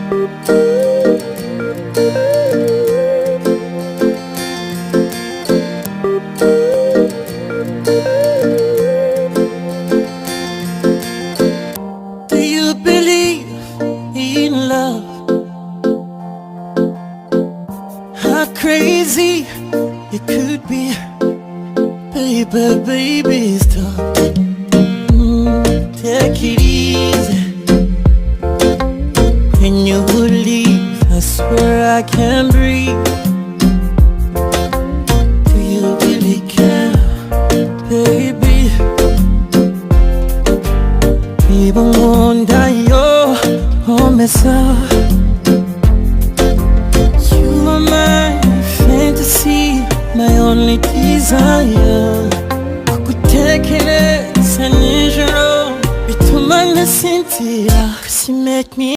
Do you believe in love? How crazy it could be, baby, baby, stop. Take it easy. When you leave, I swear I can't breathe. Do you really care, baby? Even wonder your homicide. You are my fantasy, my only desire. Kugutekereza nijoro bituma nasinzira, 'cause you make me